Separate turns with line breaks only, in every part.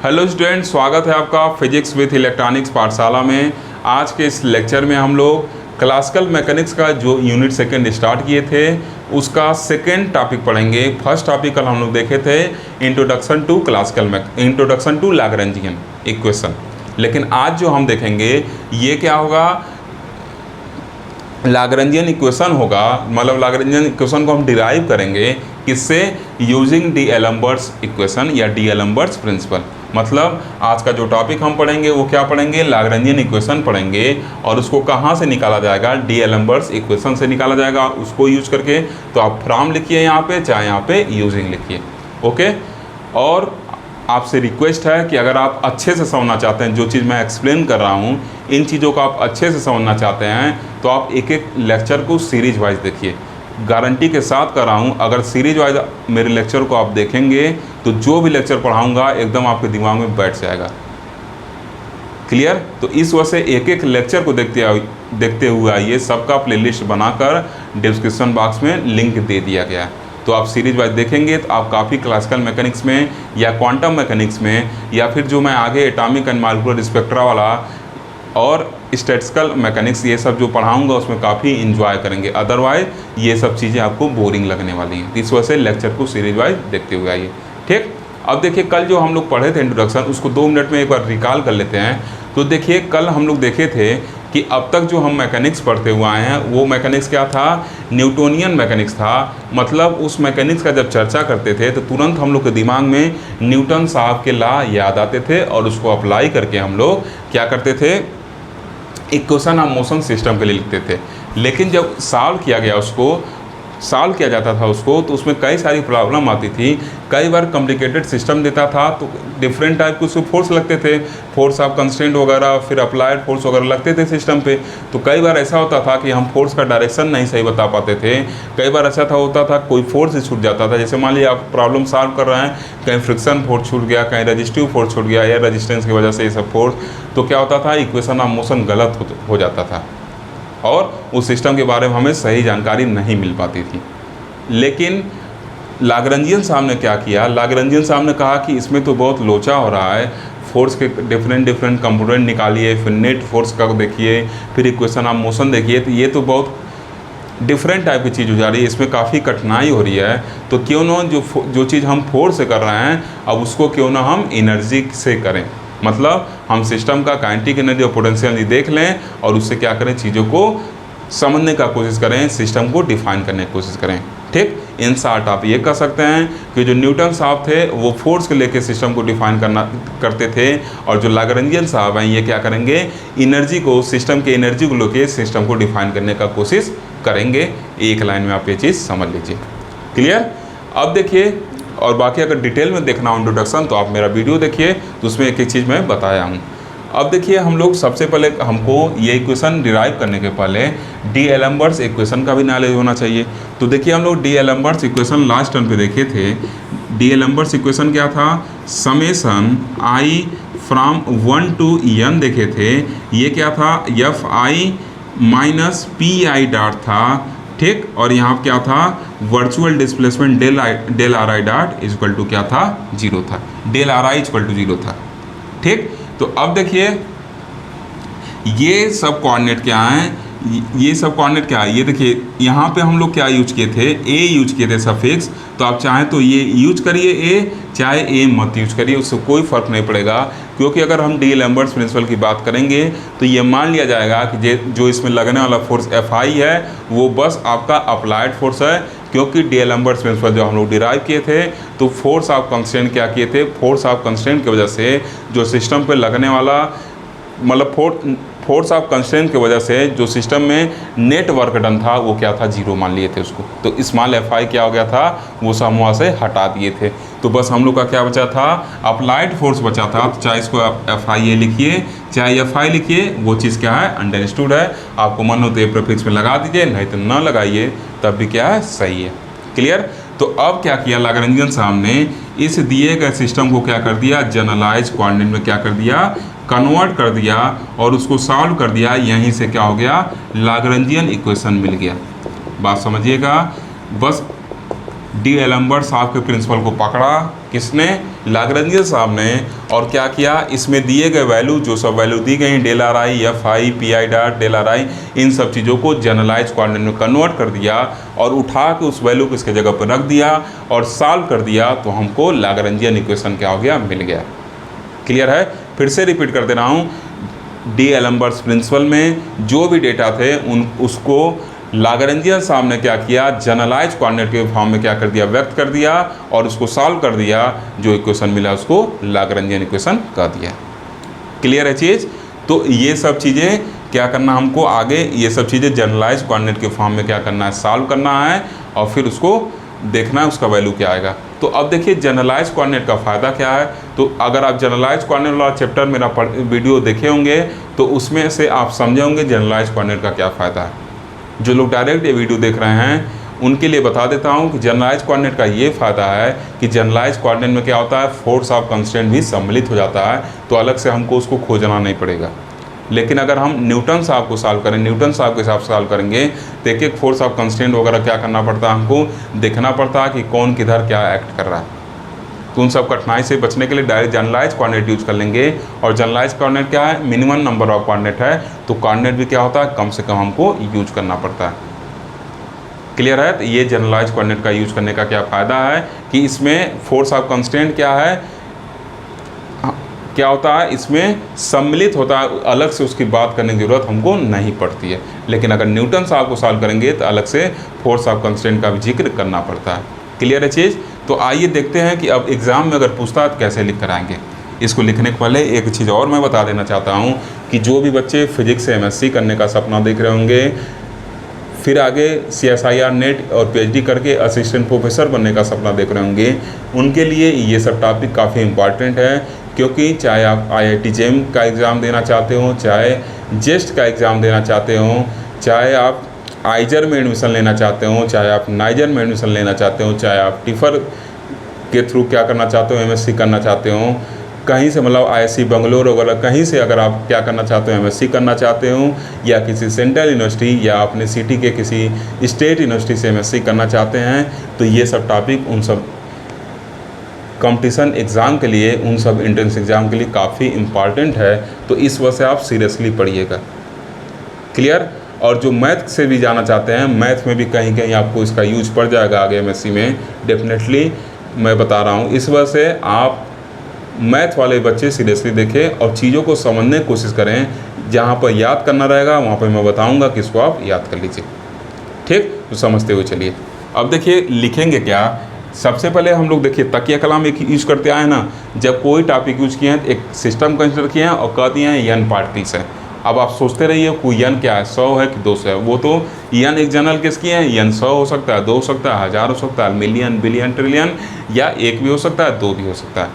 Hello student, स्वागत है आपका फिजिक्स विथ इलेक्ट्रॉनिक्स पाठशाला में। आज के इस लेक्चर में हम लोग क्लासिकल मैकेनिक्स का जो यूनिट सेकंड स्टार्ट किए थे उसका सेकंड टॉपिक पढ़ेंगे। फर्स्ट टॉपिक कल हम लोग देखे थे इंट्रोडक्शन टू लैग्रेंजियन इक्वेशन, लेकिन आज जो हम देखेंगे ये क्या होगा, लैग्रेंजियन इक्वेशन होगा। मतलब लैग्रेंजियन इक्वेशन को हम डिराइव करेंगे किससे, यूजिंग डी-एलम्बर्ट्स इक्वेशन या डी-एलम्बर्ट्स प्रिंसिपल। मतलब आज का जो टॉपिक हम पढ़ेंगे वो क्या पढ़ेंगे, लैग्रेंजियन इक्वेशन पढ़ेंगे और उसको कहाँ से निकाला जाएगा, डी-एलम्बर्ट्स इक्वेशन से निकाला जाएगा। उसको यूज करके तो आप फ्रॉम लिखिए यहाँ पे, चाहे यहाँ पे यूजिंग लिखिए। ओके, और आपसे रिक्वेस्ट है कि अगर आप अच्छे से समझना चाहते हैं, जो चीज़ मैं एक्सप्लेन कर रहा हूँ इन चीज़ों को आप अच्छे से समझना चाहते हैं तो आप एक एक लेक्चर को सीरीज वाइज देखिए। गारंटी के साथ कर रहा हूँ, अगर सीरीज वाइज मेरे लेक्चर को आप देखेंगे तो जो भी लेक्चर पढ़ाऊँगा एकदम आपके दिमाग में बैठ जाएगा। क्लियर? तो इस वजह से एक एक लेक्चर को देखते हुए आइए। सबका प्लेलिस्ट बनाकर डिस्क्रिप्शन बॉक्स में लिंक दे दिया गया है, तो आप सीरीज वाइज देखेंगे तो आप काफ़ी क्लासिकल मैकेनिक्स में या क्वांटम मैकेनिक्स में या फिर जो मैं आगे एटॉमिक एंड मॉलिक्यूलर स्पेक्ट्रा वाला और स्टैटिस्टिकल मैकेनिक्स ये सब जो पढ़ाऊंगा उसमें काफ़ी इंजॉय करेंगे। अदरवाइज ये सब चीज़ें आपको बोरिंग लगने वाली हैं। इस वजह से लेक्चर को सीरीज वाइज देखते हुए आइए। ठीक, अब देखिए कल जो हम लोग पढ़े थे इंट्रोडक्शन, उसको 2 मिनट में एक बार रिकॉल कर लेते हैं। तो देखिए कल हम लोग देखे थे कि अब तक जो हम मैकेनिक्स पढ़ते हुए आए हैं वो मैकेनिक्स क्या था, न्यूटोनियन मैकेनिक्स था। मतलब उस मैकेनिक्स का जब चर्चा करते थे तो तुरंत हम लोग के दिमाग में न्यूटन साहब के लॉ याद आते थे और उसको अप्लाई करके हम लोग क्या करते थे, इक्वेशन ऑफ मोशन सिस्टम के लिए लिखते थे। लेकिन जब सॉल्व किया जाता था उसको, तो उसमें कई सारी प्रॉब्लम आती थी। कई बार कॉम्प्लिकेटेड सिस्टम देता था तो डिफरेंट टाइप के उसमें फोर्स लगते थे, फोर्स ऑफ कंस्ट्रेंट वगैरह, फिर अप्लाइड फोर्स वगैरह लगते थे सिस्टम पे। तो कई बार ऐसा होता था कि हम फोर्स का डायरेक्शन नहीं सही बता पाते थे। कई बार ऐसा होता था कोई फोर्स ही छूट जाता था। जैसे मान लीजिए आप प्रॉब्लम सॉल्व कर रहे हैं, कहीं फ्रिक्शन फोर्स छूट गया, कहीं रजिस्टिव फोर्स छूट गया या रजिस्टेंस की वजह से ये सब फोर्स, तो क्या होता था, इक्वेशन ऑफ मोशन गलत हो जाता था और उस सिस्टम के बारे में हमें सही जानकारी नहीं मिल पाती थी। लेकिन लैग्रेंजियन साहब ने क्या किया, लैग्रेंजियन साहब ने कहा कि इसमें तो बहुत लोचा हो रहा है, फोर्स के डिफरेंट कंपोनेंट निकालिए, फिर नेट फोर्स का देखिए, फिर इक्वेशन ऑफ मोशन देखिए, तो ये तो बहुत डिफरेंट टाइप की चीज़ हो जा रही है, इसमें काफ़ी कठिनाई हो रही है। तो क्यों ना जो चीज़ हम फोर्स से कर रहे हैं अब उसको क्यों ना हम एनर्जी से करें। मतलब हम सिस्टम का काइनेटिक एनर्जी और पोटेंशियल एनर्जी देख लें और उससे क्या करें, चीज़ों को समझने का कोशिश करें, सिस्टम को डिफाइन करने की कोशिश करें। ठीक, इन शॉर्ट आप ये कह सकते हैं कि जो न्यूटन साहब थे वो फोर्स के लेके सिस्टम को डिफाइन करते थे और जो लैग्रेंजियन साहब हैं ये क्या करेंगे, एनर्जी को, सिस्टम के एनर्जी को लेके सिस्टम को डिफाइन करने का कोशिश करेंगे। एक लाइन में आप ये चीज़ समझ लीजिए। क्लियर? अब देखिए, और बाकी अगर डिटेल में देखना हो इंट्रोडक्शन तो आप मेरा वीडियो देखिए, तो उसमें एक एक चीज़ मैं बताया हूँ। अब देखिए हम लोग सबसे पहले हमको ये इक्वेशन डिराइव करने के पहले डी-एलम्बर्ट्स इक्वेशन का भी नॉलेज होना चाहिए। तो देखिए हम लोग डी-एलम्बर्ट्स इक्वेशन लास्ट टर्म पे देखे थे। डी-एलम्बर्ट्स इक्वेशन क्या था, summation I from 1 to n देखे थे। ये क्या था, F I minus P I dot था। ठीक, और यहाँ क्या था, virtual displacement del are I dot is equal to क्या था, 0 था। Del are I is equal to 0 था। ठीक, तो अब देखिए ये सब कोऑर्डिनेट क्या हैं, ये सब कोऑर्डिनेट क्या है, ये देखिए यहाँ पे हम लोग क्या यूज किए थे, ए यूज किए थे सफिक्स। तो आप चाहें तो ये यूज करिए ए, चाहे ए मत यूज करिए, उससे कोई फ़र्क नहीं पड़ेगा। क्योंकि अगर हम डी-एलम्बर्ट्स प्रिंसिपल की बात करेंगे तो ये मान लिया जाएगा कि जो इसमें लगने वाला फोर्स एफ आई है वो बस आपका अप्लाइड फोर्स है। क्योंकि डी-एलम्बर्ट्स प्रिंसिपल जो हम लोग डिराइव किए थे तो फोर्स ऑफ कंस्ट्रेंट क्या किए थे, फोर्स ऑफ कंस्ट्रेंट की वजह से जो सिस्टम पे लगने वाला, मतलब फोर्स ऑफ कंस्ट्रेंट की वजह से जो सिस्टम में नेट वर्क डन था वो क्या था, 0 मान लिए थे उसको। तो स्मॉल एफ आई क्या हो गया था, वो सब वहाँ से हटा दिए थे। तो बस हम लोग का क्या बचा था, अप्लाइड फोर्स बचा था। तो चाहे इसको एफ आई ए लिखिए चाहे एफ आई लिखिए, वो चीज़ क्या है, अंडरस्टूड है। आपको मन हो तो ये प्रीफिक्स में लगा दीजिए, नहीं तो ना लगाइए, तब भी क्या है, सही है। क्लियर? तो अब क्या किया लैग्रेंजियन साहब ने, इस दिए गए सिस्टम को क्या कर दिया, जनरलाइज कोऑर्डिनेट में क्या कर दिया, कन्वर्ट कर दिया और उसको सॉल्व कर दिया। यहीं से क्या हो गया, लैग्रेंजियन इक्वेशन मिल गया। बात समझिएगा, बस डी एलम्बर्ट्स साहब के प्रिंसिपल को पकड़ा, किसने? लाग्रेंजियन साहब ने, और क्या किया, इसमें दिए गए वैल्यू, जो सब वैल्यू दी गई del are I, F I, P I dot, del are I, इन सब चीज़ों को जनरलाइज कोऑर्डिनेट में कन्वर्ट कर दिया और उठा के उस वैल्यू को इसके जगह पर रख दिया और सॉल्व कर दिया, तो हमको लाग्रेंजियन इक्वेशन क्या हो गया? मिल गया। क्लियर है? फिर से रिपीट कर दे रहा हूँ, डी एलम्बर्ट्स प्रिंसिपल में जो भी डेटा थे उसको लाग्रेंजियन साहब ने क्या किया? जनरलाइज कोऑर्डिनेट के फॉर्म में क्या कर दिया? व्यक्त कर दिया और उसको सॉल्व कर दिया, जो इक्वेशन मिला उसको लाग्रेंजियन इक्वेशन कह दिया। क्लियर है चीज़? तो ये सब चीज़ें क्या करना हमको आगे, ये सब चीज़ें जनरलाइज कोऑर्डिनेट के फॉर्म में क्या करना है? सॉल्व करना है और फिर उसको देखना है उसका वैल्यू क्या आएगा। तो अब देखिए जनरलाइज कोऑर्डिनेट का फ़ायदा क्या है। तो अगर आप जनरलाइज कोऑर्डिनेट वाला चैप्टर मेरा वीडियो देखे होंगे तो उसमें से आप समझे होंगे जनरलाइज कोऑर्डिनेट का क्या फ़ायदा है। जो लोग डायरेक्ट ये वीडियो देख रहे हैं उनके लिए बता देता हूँ कि जनरलाइज कोऑर्डिनेट का ये फ़ायदा है कि जनरलाइज कोऑर्डिनेट में क्या होता है? फोर्स ऑफ कंस्ट्रेंट भी सम्मिलित हो जाता है, तो अलग से हमको उसको खोजना नहीं पड़ेगा। लेकिन अगर हम न्यूटन साहब को सॉल्व करें, न्यूटन साहब के हिसाब से सॉल्व करेंगे तो एक एक फोर्स ऑफ कंस्ट्रेंट वगैरह क्या करना पड़ता है? हमको देखना पड़ता है कि कौन किधर क्या एक्ट कर रहा है। तो उन सब कठिनाई से बचने के लिए डायरेक्ट जनरलाइज कोऑर्डिनेट यूज़ कर लेंगे। और जनरलाइज कोऑर्डिनेट क्या है? मिनिमम नंबर ऑफ कोऑर्डिनेट है, तो कोऑर्डिनेट भी क्या होता है? कम से कम हमको यूज करना पड़ता है। क्लियर है? तो ये जनरलाइज कोऑर्डिनेट का यूज करने का क्या फ़ायदा है कि इसमें फोर्स ऑफ कंस्ट्रेंट क्या है, क्या होता है? इसमें सम्मिलित होता है, अलग से उसकी बात करने की ज़रूरत हमको नहीं पड़ती है। लेकिन अगर न्यूटन साहब को सॉल्व करेंगे तो अलग से फोर्स ऑफ कंस्ट्रेंट का भी जिक्र करना पड़ता है। क्लियर है चीज़? तो आइए देखते हैं कि अब एग्ज़ाम में अगर पूछता है तो कैसे लिख कर आएंगे। इसको लिखने के पहले एक चीज़ और मैं बता देना चाहता हूँ कि जो भी बच्चे फिजिक्स से एमएससी करने का सपना देख रहे होंगे, फिर आगे CSIR नेट और PhD करके असिस्टेंट प्रोफेसर बनने का सपना देख रहे होंगे, उनके लिए ये सब टॉपिक काफ़ी इम्पॉर्टेंट है। क्योंकि चाहे आप IIT JEM का एग्ज़ाम देना चाहते हो, चाहे जेस्ट का एग्ज़ाम देना चाहते हो, चाहे आप आइजर में एडमिशन लेना चाहते हो, चाहे आप नाइजर में एडमिशन लेना चाहते हो, चाहे आप टिफर के थ्रू क्या करना चाहते हो? MSc करना चाहते हो, कहीं से मतलब IISc बेंगलोर वगैरह कहीं से अगर आप क्या करना चाहते हो? MSc करना चाहते हो, या किसी सेंट्रल यूनिवर्सिटी या अपने सिटी के किसी स्टेट यूनिवर्सिटी से MSc करना चाहते हैं, तो ये सब टॉपिक उन सब कंपटीशन एग्ज़ाम के लिए, उन सब एंट्रेंस एग्ज़ाम के लिए काफ़ी इम्पॉर्टेंट है। तो इस वजह से आप सीरियसली पढ़िएगा। क्लियर? और जो मैथ से भी जाना चाहते हैं, मैथ में भी कहीं कहीं आपको इसका यूज पड़ जाएगा आगे MSc में, डेफिनेटली मैं बता रहा हूँ। इस वजह से आप मैथ वाले बच्चे सीरियसली देखें और चीज़ों को समझने की कोशिश करें। जहाँ पर याद करना रहेगा वहाँ पर मैं बताऊँगा कि इसको आप याद कर लीजिए। ठीक? तो समझते हुए चलिए। अब देखिए लिखेंगे क्या। सबसे पहले हम लोग देखिए तकिया कलाम एक यूज करते आए ना, जब कोई टॉपिक यूज किए हैं तो एक सिस्टम कंसिडर किए हैं और कह दिए हैं n पार्टिकल्स है। अब आप सोचते रहिए कोई n क्या है, 100 है कि 200 है। वो तो n एक जनरल केस किए हैं, n 100 हो सकता है, 2 हो सकता है, 1000 हो सकता है, मिलियन, बिलियन, ट्रिलियन, या 1 भी हो सकता है, 2 भी हो सकता है।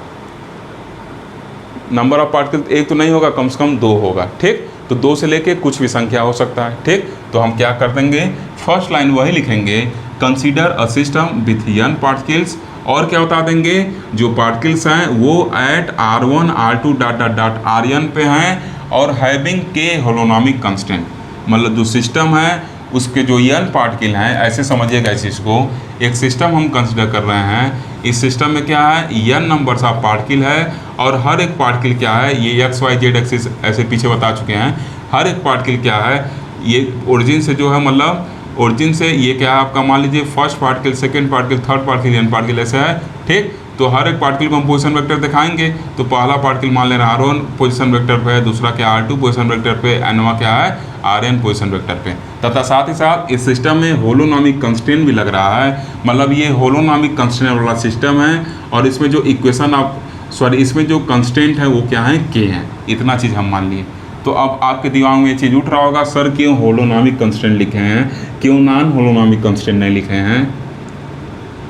नंबर ऑफ पार्टिकल एक तो नहीं होगा, कम से कम 2 होगा। ठीक? तो 2 से लेके कुछ भी संख्या हो सकता है। ठीक? तो हम क्या कर देंगे, फर्स्ट लाइन वही लिखेंगे, consider a system with n particles, और क्या बता देंगे, जो पार्टिकल्स हैं वो at R1 R2 dot dot dot Rn पे हैं और हैविंग k होलोनॉमिक कांस्टेंट। मतलब जो सिस्टम है उसके जो n पार्टिकल हैं, ऐसे समझिएगा इस चीज़ को, एक सिस्टम हम कंसिडर कर रहे हैं। इस सिस्टम में क्या है, n नंबर्स ऑफ पार्टिकल है और हर एक पार्टिकल क्या है, ये x y z एक्सिस ऐसे पीछे बता चुके हैं। हर एक पार्टिकल क्या है, ये ओरिजिन से जो है, मतलब ओरिजिन से ये क्या है आपका, मान लीजिए first particle, second particle, third particle, n particle ऐसा है। ठीक? तो हर एक पार्टिकल को हम पोजीशन वेक्टर दिखाएंगे। तो पहला पार्टिकल मान लेना R1 पोजीशन वेक्टर पे है, दूसरा क्या R2 पोजीशन वेक्टर पे, nवा क्या है Rn पोजीशन वेक्टर पे। तथा साथ ही साथ इस सिस्टम में होलोनॉमिक कंस्ट्रेंट भी लग रहा है, मतलब ये होलोनॉमिक कंस्ट्रेंट वाला सिस्टम है और इसमें जो इक्वेशन इसमें जो कंस्ट्रेंट है वो क्या है, k है। इतना चीज़ हम मान लिए। तो अब आपके दिमाग में ये चीज़ उठ रहा होगा, सर क्यों होलोनॉमिक कंस्ट्रेंट लिखे हैं, क्यों नॉन होलोनॉमिक कंस्ट्रेंट नहीं लिखे हैं।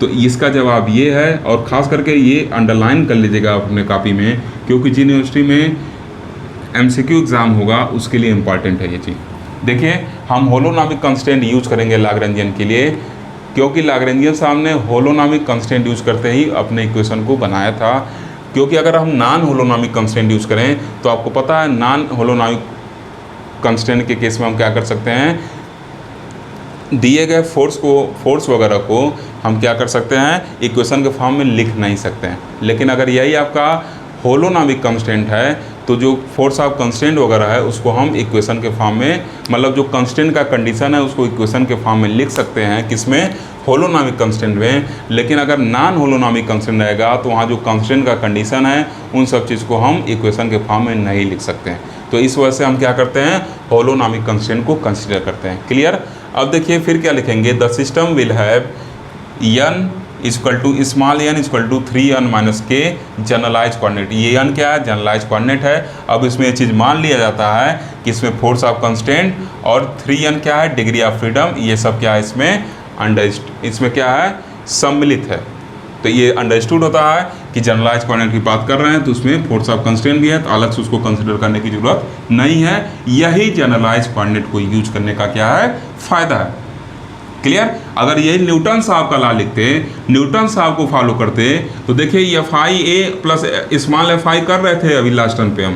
तो इसका जवाब ये है, और ख़ास करके ये अंडरलाइन कर लीजिएगा अपने कॉपी में, क्योंकि जिन यूनिवर्सिटी में MCQ एग्ज़ाम होगा उसके लिए इम्पॉर्टेंट है ये चीज़। देखिए हम होलोनॉमिक कंस्ट्रेंट यूज करेंगे लाग्रेंजियन के लिए, क्योंकि लाग्रेंजियन साहब ने होलोनॉमिक कंस्ट्रेंट यूज करते ही अपने इक्वेशन को बनाया था। क्योंकि अगर हम नॉन होलोनॉमिक कंस्ट्रेंट यूज़ करें तो आपको पता है नॉन होलोनॉमिक कंस्ट्रेंट के केस में हम क्या कर सकते हैं, दिए गए फोर्स वगैरह को हम क्या कर सकते हैं, इक्वेशन के फॉर्म में लिख नहीं सकते हैं। लेकिन अगर यही आपका होलोनॉमिक कंस्टेंट है तो जो फोर्स ऑफ कंस्टेंट वगैरह है उसको हम इक्वेशन के फॉर्म में, मतलब जो कंस्टेंट का कंडीशन है उसको इक्वेशन के फॉर्म में लिख सकते हैं, किसमें, होलोनॉमिक कंस्टेंट में। लेकिन अगर नॉन होलोनॉमिक कंस्टेंट रहेगा तो वहाँ जो कंस्टेंट का कंडीशन है उन सब चीज़ को हम इक्वेशन के फॉर्म में नहीं लिख सकते हैं। तो इस वजह से हम क्या करते हैं, होलोनॉमिक कंस्टेंट को कंसिडर करते हैं। क्लियर। अब देखिए फिर क्या लिखेंगे, the system will have n equal to small n equal to 3n minus के जनरलाइज कोऑर्डिनेट। ये n क्या है, जनरलाइज कोऑर्डिनेट है। अब इसमें ये चीज़ मान लिया जाता है कि इसमें फोर्स ऑफ कंस्टेंट और 3n क्या है, डिग्री ऑफ फ्रीडम, ये सब क्या है इसमें क्या है, सम्मिलित है। तो ये अंडरस्टूड होता है कि जनरलाइज कोऑर्डिनेट की बात कर रहे हैं तो उसमें फोर्स ऑफ कंस्टेंट भी है, तो अलग से उसको कंसिडर करने की जरूरत नहीं है। यही जनरलाइज कोऑर्डिनेट को यूज करने का क्या है, फायदा है। क्लियर। अगर यही न्यूटन साहब का लॉ लिखते, न्यूटन साहब को फॉलो करते, तो देखिए FIA प्लस स्मॉल FI कर रहे थे अभी लास्ट टर्म पे हम,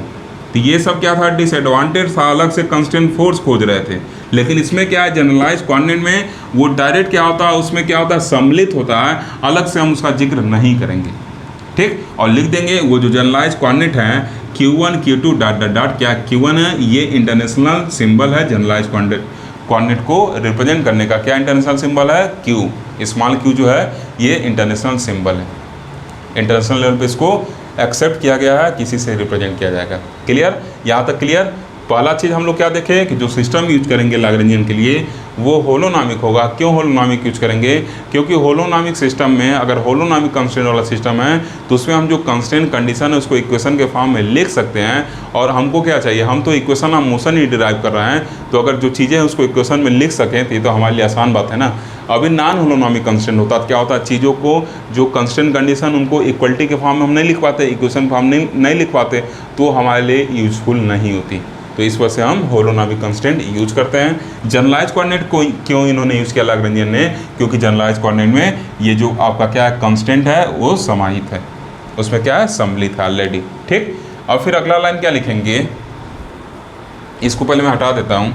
तो ये सब क्या था, डिसएडवांटेज था, अलग से कंस्टेंट फोर्स खोज रहे थे। लेकिन इसमें क्या है, जनरलाइज कोऑर्डिनेट में वो डायरेक्ट क्या होता है, उसमें क्या होता है, सम्मिलित होता है, अलग से हम उसका जिक्र नहीं करेंगे। ठीक। और लिख देंगे वो जो जनरलाइज कोऑर्डिनेट है Q1 Q2 dot dot dot, क्या Q1 है, ये इंटरनेशनल सिंबल है जनरलाइज कोऑर्डिनेट को रिप्रेजेंट करने का। क्या इंटरनेशनल सिंबल है, Q, स्मॉल q जो है ये इंटरनेशनल सिंबल है। इंटरनेशनल लेवल पे इसको एक्सेप्ट किया गया है, किसी से रिप्रेजेंट किया जाएगा। क्लियर। यहाँ तक क्लियर। पहला चीज़ हम लोग क्या देखें कि जो सिस्टम यूज करेंगे लैग्रेंजियन के लिए वो होलोनॉमिक होगा। क्यों होलोनॉमिक यूज करेंगे, क्योंकि होलोनॉमिक सिस्टम में अगर होलोनॉमिक कंस्टेंट वाला सिस्टम है तो उसमें हम जो कंस्टेंट कंडीशन है उसको इक्वेशन के फॉर्म में लिख सकते हैं। और हमको क्या चाहिए, हम तो equation of motion he derive कर रहे हैं, तो अगर जो चीज़ें हैं उसको इक्वेशन में लिख सकें तो ये तो हमारे लिए आसान बात है ना। अभी नॉन होलोनॉमिक कंस्टेंट होता है, क्या होता है, चीज़ों को जो कंस्टेंट कंडीशन उनको इक्वलिटी के फॉर्म में हम नहीं लिख पाते, इक्वेशन फॉर्म नहीं लिख पाते, तो हमारे लिए यूजफुल नहीं होती। तो इस वजह से हम होलोनॉमिक कंस्टेंट यूज करते हैं। जनरलाइज कोऑर्डिनेट को क्यों इन्होंने यूज़ किया लैग्रेंजियन ने, क्योंकि जनरलाइज कोऑर्डिनेट में ये जो आपका क्या है कंस्टेंट है वो समाहित है, उसमें क्या है, सम्मिलित है ऑलरेडी। ठीक। और फिर अगला लाइन क्या लिखेंगे, इसको पहले मैं हटा देता हूँ।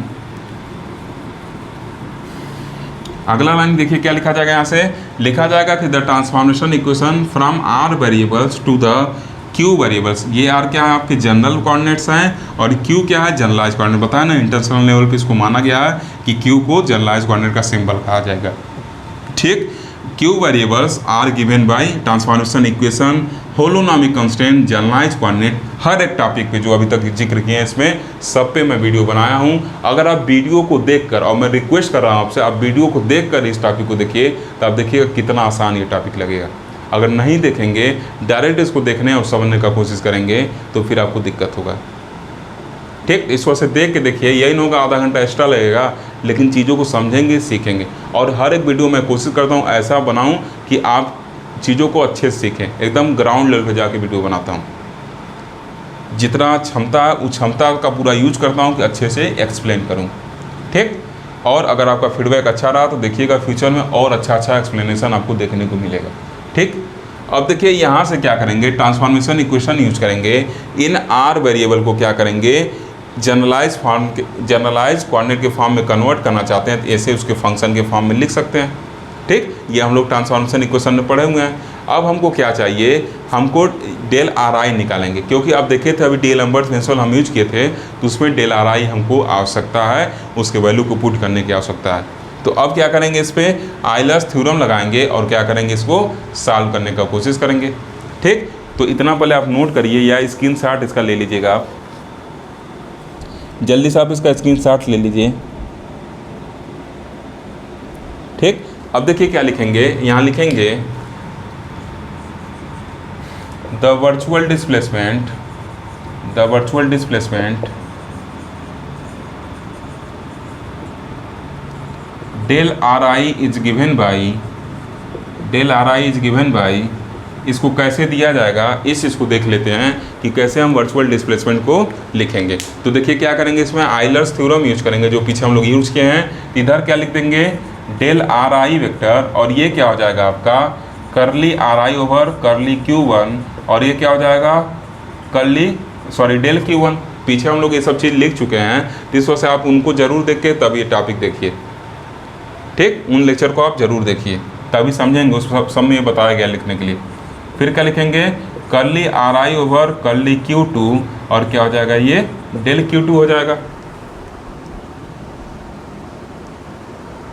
अगला लाइन देखिए क्या लिखा जाएगा, यहाँ से लिखा जाएगा कि the transformation equation from R variables to the Q variables. ये R क्या है, आपके जनरल कोऑर्डिनेट्स हैं, और Q क्या है, जनरलाइज कोऑर्डिनेट। बताया ना इंटरनेशनल लेवल पे इसको माना गया है कि Q को जनरलाइज कोऑर्डिनेट का सिंबल कहा जाएगा। ठीक। Q variables are given by transformation equation, holonomic constant, generalise coordinate. हर एक टॉपिक पे जो अभी तक जिक्र किए हैं इसमें सब पे मैं वीडियो बनाया हूँ। अगर आप वीडियो को देखकर, और मैं रिक्वेस्ट कर रहा हूँ आपसे, आप वीडियो को देखकर इस टॉपिक को देखिए, तो आप देखिएगा कितना आसान ये टॉपिक लगेगा। अगर नहीं देखेंगे, डायरेक्ट इसको देखने और समझने का कोशिश करेंगे तो फिर आपको दिक्कत होगा। ठीक। इस वजह से देख के देखिए, यही नहीं होगा आधा घंटा एक्स्ट्रा लगेगा, लेकिन चीज़ों को समझेंगे, सीखेंगे। और हर एक वीडियो मैं कोशिश करता हूँ ऐसा बनाऊँ कि आप चीज़ों को अच्छे से सीखें, एकदम ग्राउंड लेवल पे जाके वीडियो बनाता हूँ। जितना क्षमता है उस क्षमता का पूरा यूज करता हूँ कि अच्छे से एक्सप्लेन करूँ। ठीक। और अगर आपका फीडबैक अच्छा रहा तो देखिएगा फ्यूचर में और अच्छा एक्सप्लेनेशन आपको देखने को मिलेगा। ठीक। अब देखिए यहाँ से क्या करेंगे, ट्रांसफॉर्मेशन इक्वेशन यूज करेंगे। इन R वेरिएबल को क्या करेंगे, जनरलाइज कोऑर्डिनेट के फॉर्म में कन्वर्ट करना चाहते हैं तो ऐसे उसके फंक्शन के फॉर्म में लिख सकते हैं। ठीक। ये हम लोग ट्रांसफॉर्मेशन इक्वेशन में पढ़े हुए हैं। अब हमको क्या चाहिए, हमको डेल RI निकालेंगे, क्योंकि आप देखे थे अभी डीएलम्बर्ट प्रिंसिपल हम यूज किए थे तो उसमें डेल RI हमको आवश्यकता है, उसके वैल्यू को पुट करने की आवश्यकता है। तो अब क्या करेंगे, इस पर आइलर्स थ्योरम लगाएंगे और क्या करेंगे, इसको सॉल्व करने का कोशिश करेंगे। ठीक। तो इतना पहले आप नोट करिए या स्क्रीनशॉट इसका ले लीजिएगा, आप जल्दी से आप इसका स्क्रीनशॉट ले लीजिए। ठीक। अब देखिए क्या लिखेंगे, यहाँ लिखेंगे the virtual displacement del RI is given by, इसको कैसे दिया जाएगा इसको देख लेते हैं कि कैसे हम वर्चुअल डिस्प्लेसमेंट को लिखेंगे। तो देखिए क्या करेंगे, इसमें आइलर्स थ्योरम यूज करेंगे जो पीछे हम लोग यूज किए हैं। इधर क्या लिख देंगे, डेल RI वेक्टर, और ये क्या हो जाएगा आपका करली RI ओवर करली Q1, और ये क्या हो जाएगा डेल Q1। पीछे हम लोग ये सब चीज़ लिख चुके हैं, तो इस वजह से आप उनको जरूर देख के तब ये टॉपिक देखिए। ठीक, उन लेक्चर को आप जरूर देखिए, तभी समझेंगे, उस सब में ये बताया गया लिखने के लिए। फिर क्या लिखेंगे, curly are I over curly Q2, और क्या हो जाएगा ये डेल Q2 हो जाएगा।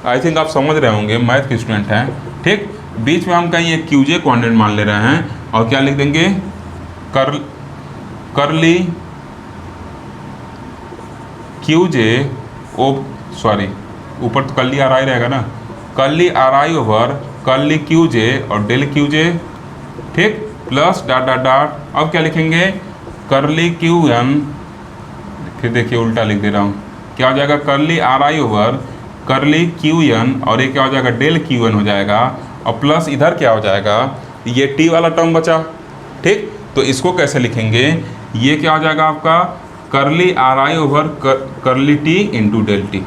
आई थिंक आप समझ रहे होंगे, मैथ के स्टूडेंट हैं। ठीक, बीच में हम कहीं ये QJ क्वांटिटी मान ले रहे हैं, और क्या लिख देंगे, कर्ली QJ सॉरी ऊपर तो कर्ली आर आई रहेगा ना, curly are I over curly QJ और डेल QJ, ठीक, प्लस डॉट डॉट डॉट, अब क्या लिखेंगे, कर्ली QN, फिर देखिए उल्टा लिख दे रहा हूँ, क्या हो जाएगा, curly are I over curly QN, और ये क्या हो जाएगा, डेल QN हो जाएगा, और प्लस इधर क्या हो जाएगा, ये T वाला टर्म बचा। ठीक, तो इसको कैसे लिखेंगे, ये क्या हो जाएगा आपका, curly are I over curly T into del T।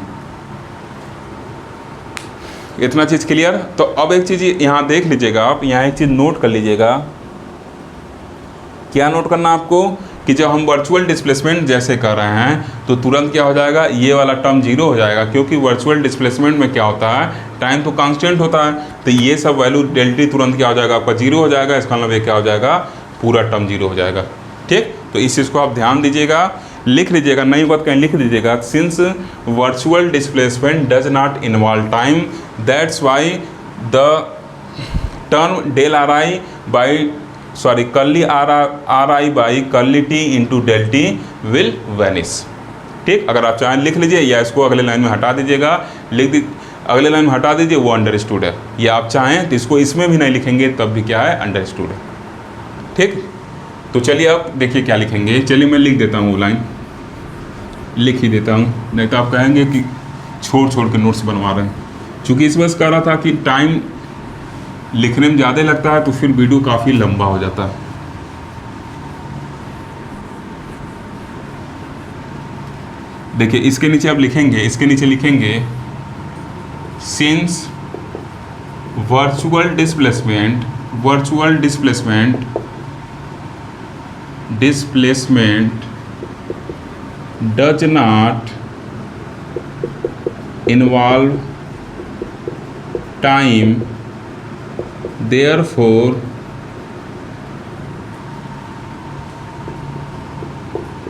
इतना चीज़ क्लियर। तो अब एक चीज़ यहाँ देख लीजिएगा आप, यहाँ एक चीज़ नोट कर लीजिएगा। क्या नोट करना आपको, कि जब हम वर्चुअल डिस्प्लेसमेंट जैसे कर रहे हैं तो तुरंत क्या हो जाएगा, ये वाला टर्म जीरो हो जाएगा, क्योंकि वर्चुअल डिस्प्लेसमेंट में क्या होता है, टाइम तो कांस्टेंट होता है, तो ये सब वैल्यू डेल T तुरंत क्या हो जाएगा, आपका जीरो हो जाएगा। इसका मतलब ये क्या हो जाएगा, पूरा टर्म जीरो हो जाएगा। ठीक, तो इस चीज़ को आप ध्यान दीजिएगा, लिख लीजिएगा, नई बात कहीं लिख दीजिएगा, since virtual displacement does not involve time, that's why the term del are I by sorry curly are I by curly T into del T will vanish. ठीक, अगर आप चाहें लिख लीजिए, या इसको अगले लाइन में हटा दीजिएगा, अगले लाइन में हटा दीजिए, वो अंडरस्टूड है, या आप चाहें तो इसको इसमें भी नहीं लिखेंगे तब भी क्या है, अंडरस्टूड है। ठीक, तो चलिए अब देखिए क्या लिखेंगे, चलिए मैं लिख देता हूँ, वो लाइन लिख ही देता हूँ, नहीं तो आप कहेंगे कि छोड़ छोड़ के नोट्स बनवा रहे हैं। चूँकि इस वजह कह रहा था कि टाइम लिखने में ज़्यादा लगता है तो फिर वीडियो काफ़ी लंबा हो जाता है। देखिए इसके नीचे आप लिखेंगे, इसके नीचे लिखेंगे, since virtual displacement does not involve time, therefore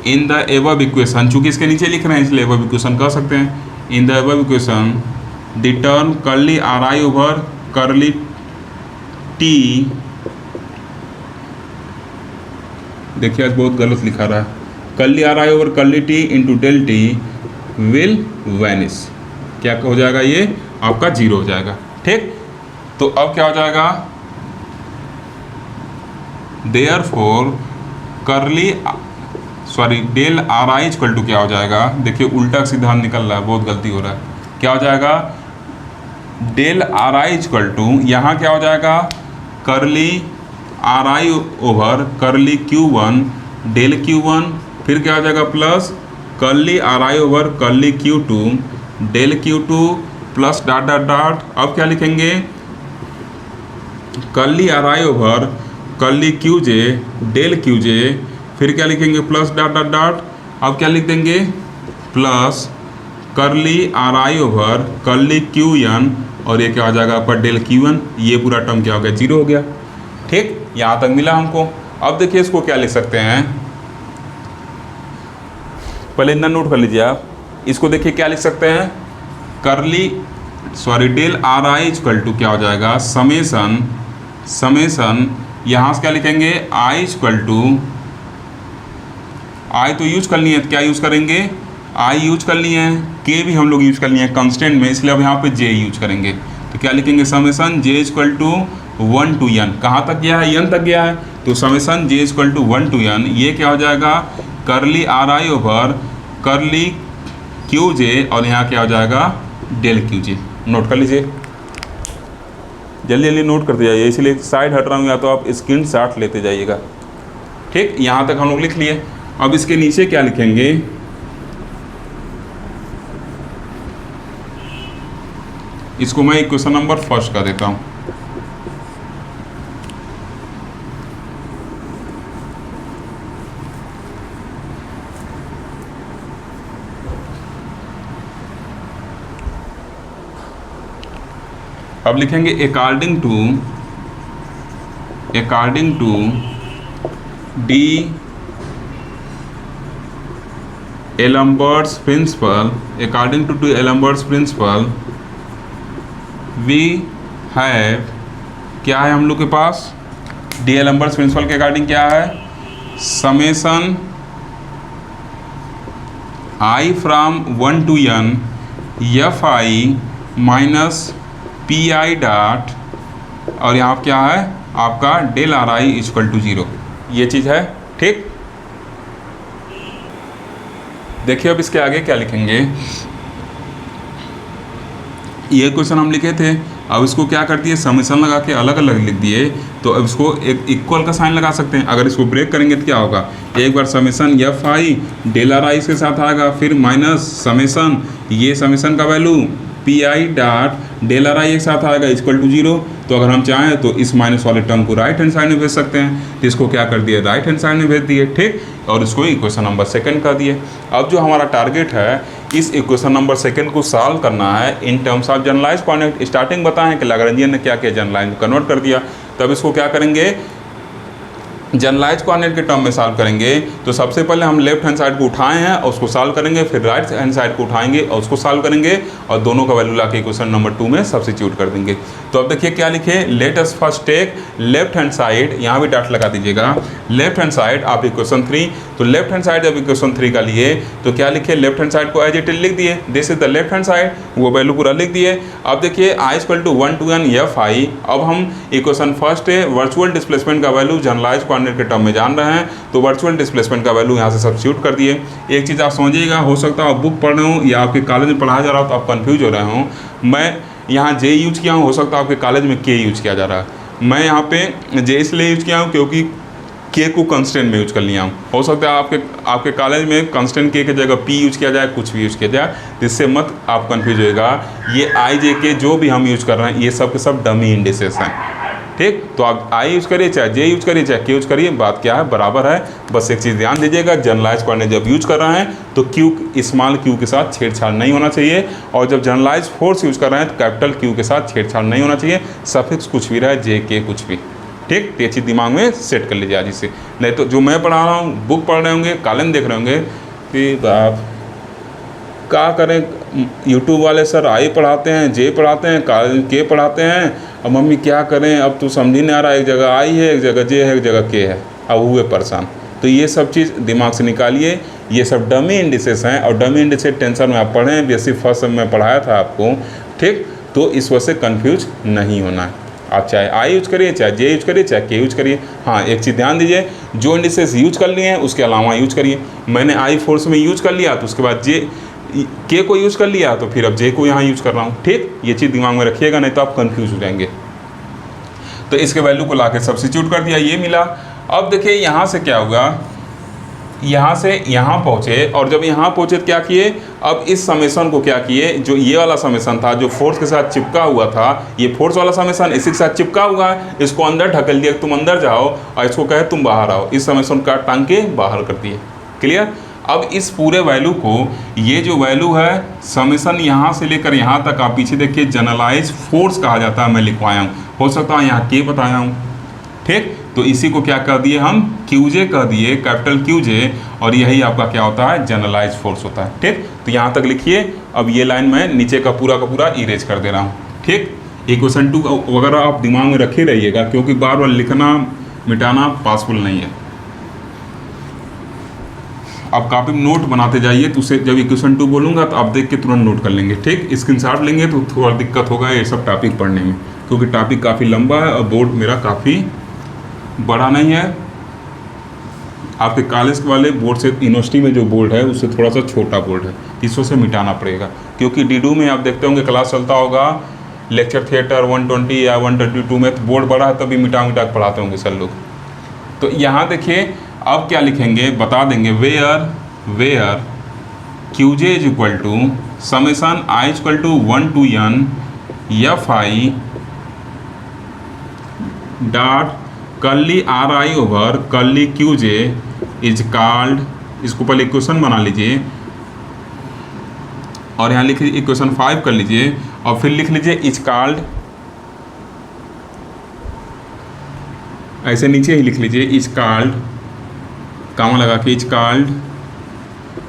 in the above equation, चूंकि इसके नीचे लिख रहे हैं इसलिए above equation कह सकते हैं, in the above equation the term curly ri over curly t, देखिए आज बहुत गलत लिखा रहा है, curly are I over curly T into del T will vanish, क्या हो जाएगा, ये आपका जीरो हो जाएगा। ठीक, तो अब क्या हो जाएगा, therefore curly sorry del are I equal to क्या हो जाएगा, देखिए उल्टा सीधा निकल रहा है, बहुत गलती हो रहा है, क्या हो जाएगा, del are I equal to, यहाँ क्या हो जाएगा, curly are I over curly Q1 del Q1, फिर क्या हो जाएगा, plus curly are I over curly Q2 del Q2 plus dot dot dot, अब क्या लिखेंगे, curly are I over curly QJ del QJ, फिर क्या लिखेंगे, प्लस डॉट डॉट डॉट, अब क्या लिख देंगे, plus curly are I over curly QN, और ये क्या हो जाएगा आपका डेल Q1, ये पूरा टर्म क्या हो गया, जीरो हो गया। ठीक, यहाँ तक मिला हमको। अब देखिए इसको क्या लिख सकते हैं, पहले इतना नोट कर लीजिए आप, इसको देखिए क्या लिख सकते हैं, curly sorry del are I equal to क्या हो जाएगा, समेसन यहाँ से क्या लिखेंगे, आई इक्वल टू, आई तो यूज करनी है, तो क्या यूज करेंगे, आई यूज करनी है, के भी हम लोग यूज करनी है कांस्टेंट में, इसलिए अब यहाँ पे जे यूज करेंगे, तो क्या लिखेंगे, summation j equal to 1 to n, कहाँ तक गया है, n तक गया है, तो summation j equal to 1 to n, ये क्या हो जाएगा, curly are I over curly QJ, और यहाँ क्या हो जाएगा, डेल QJ। नोट कर लीजिए, जल्दी जल्दी नोट करते जाइए, इसलिए साइड हट रहा हूँ, या तो आप स्क्रीनशॉट लेते जाइएगा। ठीक, यहाँ तक हम लोग लिख लिए। अब इसके नीचे क्या लिखेंगे, इसको मैं इक्वेशन नंबर फर्स्ट का देता हूँ। अब लिखेंगे according to D'Alembert's principle, according to D'Alembert's principle we have, क्या है हम लोग के पास, डी एलम्बर्ट्स प्रिंसिपल के अकॉर्डिंग क्या है, summation I from 1 to n F I minus P I dot, और यहाँ क्या है आपका del are I equal to 0, ये चीज़ है। ठीक, देखिए अब इसके आगे क्या लिखेंगे, ये क्वेश्चन हम लिखे थे, अब इसको क्या कर दिए, समेशन लगा के अलग अलग लिख दिए, तो अब इसको एक इक्वल का साइन लगा सकते हैं। अगर इसको ब्रेक करेंगे तो क्या होगा, एक बार summation F I del are I इसके साथ आएगा, फिर माइनस समेशन, ये समेशन का value P I dot del are I एक साथ आएगा इक्वल टू 0। तो अगर हम चाहें तो इस माइनस वाले टर्म को राइट हैंड साइड में भेज सकते हैं, तो इसको क्या कर दिए, राइट हैंड साइड में भेज दिए। ठीक, और इसको इक्वेशन नंबर 2 कर दिए। अब जो हमारा टारगेट है, इस इक्वेशन नंबर 2 को सॉल्व करना है in terms of generalize coordinate. Starting बताएं कि लैग्रेंजियन ने क्या किया, जनरलाइज में कन्वर्ट कर दिया। तब इसको क्या करेंगे, जनरलाइज कोऑर्डिनेट के टर्म में सॉल्व करेंगे। तो सबसे पहले हम लेफ्ट हैंड साइड को उठाए हैं और उसको सॉल्व करेंगे, फिर राइट हैंड साइड को उठाएंगे और उसको सॉल्व करेंगे, और दोनों का वैल्यू लाके इक्वेशन नंबर 2 में सब्स्टिट्यूट कर देंगे। तो अब देखिए क्या लिखे, let us first take left hand side, यहाँ भी डॉट लगा दीजिएगा, लेफ्ट हैंड साइड आप इक्वेशन 3। तो लेफ्ट हैंड साइड जब इक्वेशन 3 का लिए तो क्या लिखे, लेफ्ट हैंड साइड को एज इट इज लिख दिए, this is the left hand side, वो वैल्यू पूरा लिख दिए। अब देखिए I equal to 1 to n F I, अब हम इक्वेशन फर्स्ट है वर्चुअल डिस्प्लेसमेंट का वैल्यू जनरलाइज कोऑर्डिनेट के टर्म में जान रहे हैं, तो वर्चुअल डिस्प्लेसमेंट का वैल्यू यहाँ से सब्स्टिट्यूट कर दिए। एक चीज़ आप समझिएगा, हो सकता है आप बुक पढ़ रहे हो या आपके कॉलेज में पढ़ाया जा रहा हो तो आप कंफ्यूज हो रहे हो। मैं यहाँ जे यूज किया हूँ, हो सकता है आपके कॉलेज में के यूज किया जा रहा है। मैं यहाँ पे जे इसलिए यूज किया हूँ क्योंकि के को कंस्टेंट में यूज कर लिया हूँ। हो सकता है आपके कॉलेज में कंस्टेंट के जगह पी यूज किया जाए, कुछ भी यूज किया जाए, जिससे मत आप कंफ्यूज होएगा। ये आई जे के जो भी हम यूज कर रहे हैं ये सब के सब डमी इंडिसेस हैं। ठीक, तो आप आई यूज करिए चाहे जे यूज करिए चाहे के यूज करिए, बात क्या है, बराबर है। बस एक चीज़ ध्यान दीजिएगा, जनरलाइज कोऑर्डिनेट जब यूज कर रहे हैं तो क्यू, स्मॉल क्यू के साथ छेड़छाड़ नहीं होना चाहिए, और जब जनरलाइज फोर्स यूज कर रहे हैं तो कैपिटल क्यू के साथ छेड़छाड़ नहीं होना चाहिए, सफिक्स कुछ भी रहे, जे के कुछ भी। ठीक, तो ये चीज़ दिमाग में सेट कर लीजिए आज से। नहीं तो जो मैं पढ़ा रहा हूँ, बुक पढ़ रहे होंगे, कॉलम देख रहे होंगे कि आप क्या करें, यूट्यूब वाले सर आई पढ़ाते हैं, जे पढ़ाते हैं, के पढ़ाते हैं, अब मम्मी क्या करें, अब तो समझ नहीं आ रहा, एक जगह आई है, एक जगह जे है, एक जगह के है, अब हुए परेशान। तो ये सब चीज़ दिमाग से निकालिए, ये सब डमी इंडिसेस हैं, और डमी इंडिसेस टेंशन में आप पढ़ें, बेसिक फर्स्ट में पढ़ाया था आपको। ठीक, तो इस वजह से कन्फ्यूज नहीं होना है। आप चाहे आई यूज करिए, चाहे जे यूज करिए, चाहे के यूज करिए। हाँ, एक चीज़ ध्यान दीजिए, जो इंडिसेस यूज कर लिए हैं उसके अलावा यूज करिए। मैंने आई फोर्स में यूज कर लिया तो उसके बाद जे के को यूज़ कर लिया, तो फिर अब जे को यहाँ यूज़ कर रहा हूँ। ठीक, ये चीज़ दिमाग में रखिएगा, नहीं तो आप कंफ्यूज हो जाएंगे। तो इसके वैल्यू को लाके सब्स्टिट्यूट कर दिया, ये मिला। अब देखिए यहाँ से क्या होगा, यहाँ से यहाँ पहुँचे, और जब यहाँ पहुँचे तो क्या किए, अब इस समेशन को क्या किए, जो ये वाला समेशन था जो फोर्स के साथ चिपका हुआ था, ये फोर्स वाला समेशन इसी के साथ चिपका हुआ है, इसको अंदर ढकेल दिया, तुम अंदर जाओ, और इसको कहे तुम बाहर आओ, इस समेशन का टांग के बाहर कर दिए। क्लियर। अब इस पूरे वैल्यू को, ये जो वैल्यू है समेशन यहाँ से लेकर यहाँ तक, आप पीछे देखिए जनरलाइज फोर्स कहा जाता है, मैं लिखवाया हूँ, हो सकता है यहाँ के बताया हूँ। ठीक, तो इसी को क्या कर दिए हम, क्यूजे कह दिए, कैपिटल क्यूजे, और यही आपका क्या होता है, जनरलाइज फोर्स होता है। ठीक, तो यहाँ तक लिखिए। अब ये लाइन मैं नीचे का पूरा इरेज कर दे रहा हूँ। ठीक, इक्वेशन 2 वगैरह आप दिमाग में रखे रहिएगा, क्योंकि बार बार लिखना मिटाना पॉसिबल नहीं है। आप कापी में नोट बनाते जाइए, तो उसे जब इक्वेशन 2 बोलूँगा तो आप देख के तुरंत नोट कर लेंगे। ठीक, स्क्रीनशॉट लेंगे तो थोड़ा दिक्कत होगा ये सब टॉपिक पढ़ने में, क्योंकि टॉपिक काफ़ी लंबा है और बोर्ड मेरा काफ़ी बड़ा नहीं है। आपके कॉलेज वाले बोर्ड से, यूनिवर्सिटी में जो बोर्ड है उससे थोड़ा सा छोटा बोर्ड है, इसको से मिटाना पड़ेगा। क्योंकि डीडू में आप देखते होंगे क्लास चलता होगा, लेक्चर थिएटर 120 या 122 में, तो बोर्ड बड़ा है तभी मिटा के पढ़ाते होंगे सर लोग। तो यहाँ देखिए अब क्या लिखेंगे, बता देंगे, where q j is equal to summation i equal to 1 to n F i dot curly are I over curly q j is called, इसको पहले इक्वेशन बना लीजिए और यहाँ लिख लीजिए इक्वेशन 5 कर लीजिए, और फिर लिख लीजिए इज कॉल्ड ऐसे नीचे ही लिख लीजिए इज कॉल्ड, कामा लगा के, is called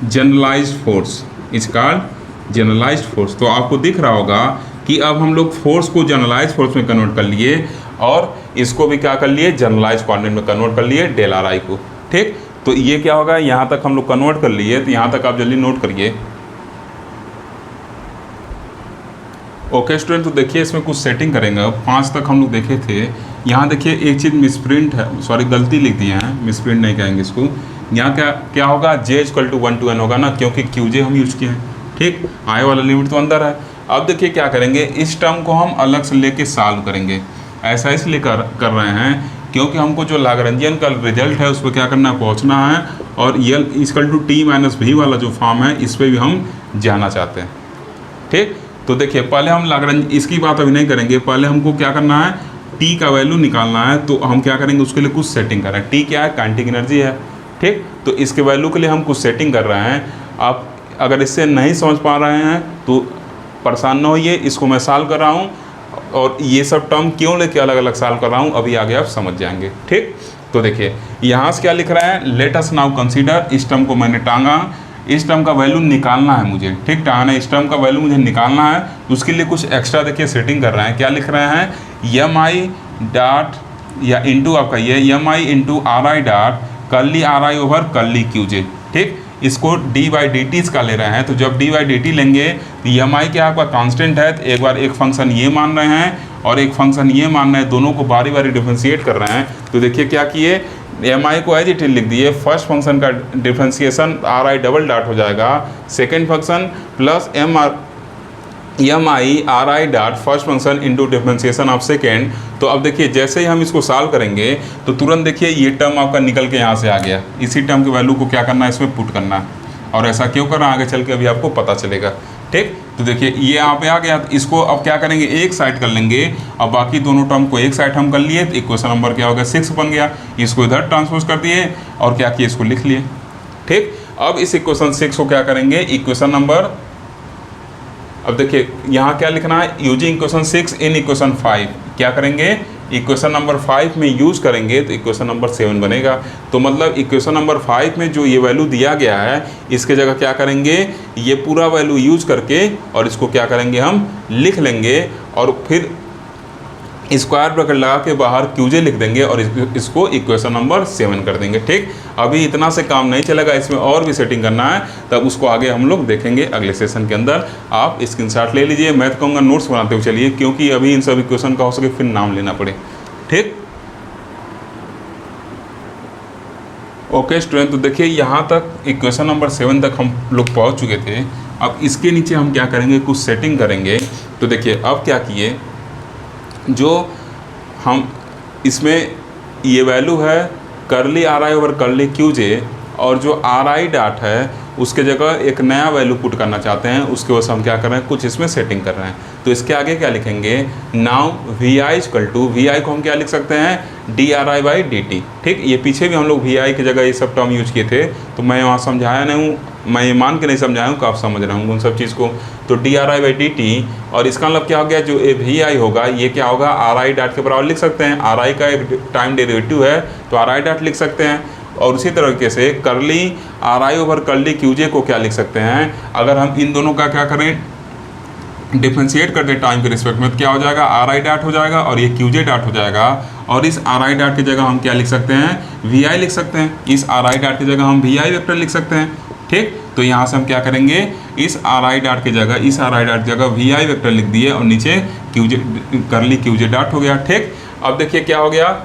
generalized force, is called generalized force. तो आपको दिख रहा होगा कि अब हम लोग फोर्स को जनरलाइज फोर्स में कन्वर्ट कर लिए और इसको भी क्या कर लिए, जनरलाइज क्वांटिटी में कन्वर्ट कर लिए डेल आर आई को। ठीक, तो ये क्या होगा, यहाँ तक हम लोग कन्वर्ट कर लिए, तो यहाँ तक आप जल्दी नोट करिए। ओके स्टूडेंट, तो देखिए इसमें कुछ सेटिंग करेंगे। 5 तक हम लोग देखे थे। यहाँ देखिए एक चीज़ मिसप्रिंट है, सॉरी गलती लिख दिए हैं, मिसप्रिंट नहीं कहेंगे इसको। यहाँ क्या होगा, j = 1 to n होगा ना, क्योंकि QJ हम यूज किए हैं। ठीक, आए वाला लिमिट तो अंदर है। अब देखिए क्या करेंगे, इस टर्म को हम अलग से लेके सॉल्व करेंगे। ऐसा इसलिए कर रहे हैं क्योंकि हमको जो लाग्रेंजियन का रिजल्ट है उस पर क्या करना है, पहुँचना है, और L = t - v वाला जो फॉर्म है इस पर भी हम जाना चाहते हैं। ठीक, तो देखिए पहले हम लाग्रेंज, इसकी बात अभी नहीं करेंगे, पहले हमको क्या करना है, टी का वैल्यू निकालना है। तो हम क्या करेंगे, उसके लिए कुछ सेटिंग कर रहे हैं। टी क्या है, काइनेटिक एनर्जी है। ठीक, तो इसके वैल्यू के लिए हम कुछ सेटिंग कर रहे हैं। आप अगर इससे नहीं समझ पा रहे हैं तो परेशान ना होइए, इसको मैं सॉल्व कर रहा हूँ और ये सब टर्म क्यों लेके अलग अलग सॉल्व कर रहा हूँ अभी आगे आप समझ जाएंगे। ठीक, तो देखिए यहाँ से क्या लिख रहा है, लेट अस नाउ कंसीडर, इस टर्म को मैंने टांगा, इस टर्म का वैल्यू निकालना है मुझे। ठीक, टांगना, इस टर्म का वैल्यू मुझे निकालना है, उसके लिए कुछ एक्स्ट्रा देखिए सेटिंग कर रहे हैं। क्या लिख रहे हैं, mi डॉट या इंटू आपका ये mi into ri dot curly ri over curly qj। ठीक, इसको d/dt का ले रहे हैं। तो जब d/dt लेंगे तो mi क्या आपका कांस्टेंट है, तो एक बार एक फंक्शन ये मान रहे हैं और एक फंक्शन ये मान रहे हैं, दोनों को बारी बारी डिफरेंशिएट कर रहे हैं। तो देखिए क्या किए, mi को एज इट इज लिख दिए, फर्स्ट फंक्शन का डिफरेंशिएशन ri डबल डॉट हो जाएगा, second function plus mi ri dot first function into differentiation of second. तो अब देखिए जैसे ही हम इसको सॉल्व करेंगे तो तुरंत देखिए ये टर्म आपका निकल के यहाँ से आ गया। इसी टर्म की वैल्यू को क्या करना है, इसमें पुट करना है, और ऐसा क्यों करना आगे चल के अभी आपको पता चलेगा। ठीक, तो देखिए ये यहाँ पे आ गया। तो इसको अब क्या करेंगे, एक साइड कर लेंगे, अब बाकी दोनों टर्म को एक साइड हम कर लिए, तो इक्वेशन नंबर क्या हो गया, 6 बन गया। इसको इधर ट्रांसपोज कर दिए और क्या किए, इसको लिख लिए। ठीक, अब इस इक्वेशन 6 को क्या करेंगे, इक्वेशन नंबर, अब देखिए यहाँ क्या लिखना है, यूजिंग इक्वेशन 6 इन इक्वेशन 5, क्या करेंगे, इक्वेशन नंबर 5 में यूज़ करेंगे तो इक्वेशन नंबर 7 बनेगा। तो मतलब इक्वेशन नंबर 5 में जो ये वैल्यू दिया गया है इसके जगह क्या करेंगे, ये पूरा वैल्यू यूज़ करके और इसको क्या करेंगे, हम लिख लेंगे और फिर स्क्वायर ब्रैकेट लगा के बाहर QJ लिख देंगे और इसको इक्वेशन नंबर 7 कर देंगे। ठीक, अभी इतना से काम नहीं चलेगा, इसमें और भी सेटिंग करना है, तब उसको आगे हम लोग देखेंगे अगले सेशन के अंदर। आप स्क्रीनशॉट ले लीजिए, मैं तो कहूँगा नोट्स बनाते हुए चलिए, क्योंकि अभी इन सब इक्वेशन का हो सके फिर नाम लेना पड़े। ठीक, ओके स्टूडेंट, तो देखिए यहाँ तक इक्वेशन नंबर 7 तक हम लोग पहुँच चुके थे। अब इसके नीचे हम क्या करेंगे, कुछ सेटिंग करेंगे। तो देखिए अब क्या किए, जो हम इसमें ये वैल्यू है curly ri over curly qj, और जो ri डॉट है उसके जगह एक नया वैल्यू पुट करना चाहते हैं, उसके वजह से हम क्या कर रहे हैं, कुछ इसमें सेटिंग कर रहे हैं। तो इसके आगे क्या लिखेंगे, नाउ vi को हम क्या लिख सकते हैं, dri/dt। ठीक, ये पीछे भी हम लोग vi की जगह ये सब टर्म यूज किए थे, तो मैं वहाँ समझाया नहीं हूँ, मैं ये मान के नहीं समझाया हूँ कि आप समझ रहे होंगे उन सब चीज़ को। तो dri/dt, और इसका मतलब क्या हो गया, जो vi होगा ये क्या होगा, ri डॉट के बराबर लिख सकते हैं। ri का एक टाइम डेरिवेटिव है तो ri डॉट लिख सकते हैं। और उसी तरीके से curly ri over curly qj को क्या लिख सकते हैं, अगर हम इन दोनों का क्या करें, डिफ्रेंशिएट कर दे टाइम के रिस्पेक्ट में, तो क्या हो जाएगा, ri डॉट हो जाएगा और ये qj डॉट हो जाएगा। और इस ri डॉट की जगह हम क्या लिख सकते हैं, vi लिख सकते हैं। इस ri डॉट की जगह हम vi वेक्टर लिख सकते हैं। ठीक, तो यहाँ से हम क्या करेंगे, इस ri डॉट की जगह vi वेक्टर लिख दिए और नीचे qj कर्ली qj डॉट हो गया। ठीक, अब देखिए क्या हो गया,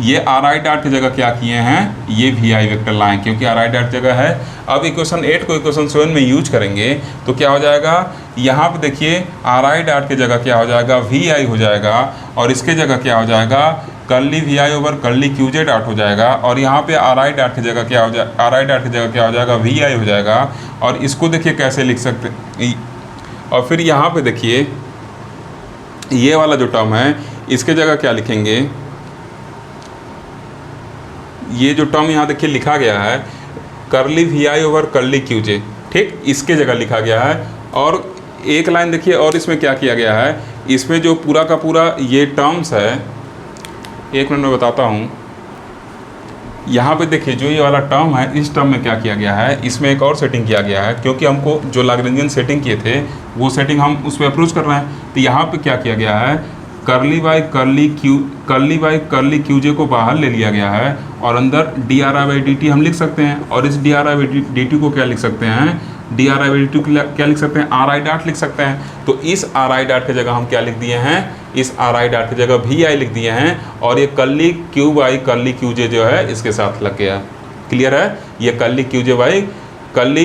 ये ri डॉट की जगह क्या किए हैं, ये vi वेक्टर लाएँ, क्योंकि ri डॉट जगह है। अब इक्वेशन 8 को इक्वेशन 7 में यूज करेंगे तो क्या हो जाएगा, यहाँ पे देखिए ri डॉट की जगह क्या हो जाएगा, vi हो जाएगा, और इसके जगह क्या हो जाएगा, curly vi over curly qj dot हो जाएगा। और यहाँ पे ri डॉट की जगह क्या हो जाएगा, ri डॉट की जगह क्या हो जाएगा, vi हो जाएगा। और इसको देखिए कैसे लिख सकते, और फिर यहाँ पे देखिए ये वाला जो टर्म है इसके जगह क्या लिखेंगे, ये जो टर्म यहाँ देखिए लिखा गया है curly vi over curly qj। ठीक, इसके जगह लिखा गया है। और एक लाइन देखिए और इसमें क्या किया गया है, इसमें जो पूरा का पूरा ये टर्म्स है, एक मिनट में बताता हूँ। यहाँ पे देखिए जो ये वाला टर्म है, इस टर्म में क्या किया गया है, इसमें एक और सेटिंग किया गया है, क्योंकि हमको जो लैग्रेंजियन सेटिंग किए थे वो सेटिंग हम उस पर अप्रोच कर रहे हैं। तो यहाँ पे क्या किया गया है, कर्ली बाई कर्ली क्यूजे को बाहर ले लिया गया है और अंदर D R I by D T हम लिख सकते हैं। और इस D R I by D T को क्या लिख सकते हैं, D R I by D T को क्या लिख सकते हैं, आर आई डॉट लिख सकते हैं। तो इस आर आई डॉट की जगह हम क्या लिख दिए हैं, इस आर आई डॉट की जगह भी आई लिख दिए हैं और ये curly Q by curly QJ जो है इसके साथ लग गया। क्लियर है, ये curly QJ by curly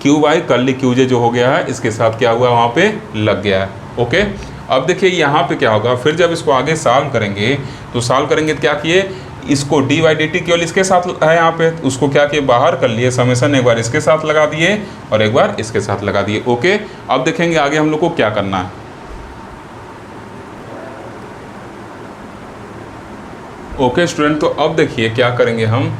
Q by curly QJ जो हो गया है इसके साथ क्या हुआ, वहाँ पे लग गया है। ओके, अब देखिए यहाँ पे क्या होगा, फिर जब इसको आगे सॉल्व करेंगे तो सॉल्व करेंगे तो क्या किए, इसको डी बाई डी टी केवल इसके साथ है यहाँ पे, तो उसको क्या किए, बाहर कर लिए, समेसन एक बार इसके साथ लगा दिए और एक बार इसके साथ लगा दिए। ओके, अब देखेंगे आगे हम लोग को क्या करना है। ओके स्टूडेंट, तो अब देखिए क्या करेंगे, हम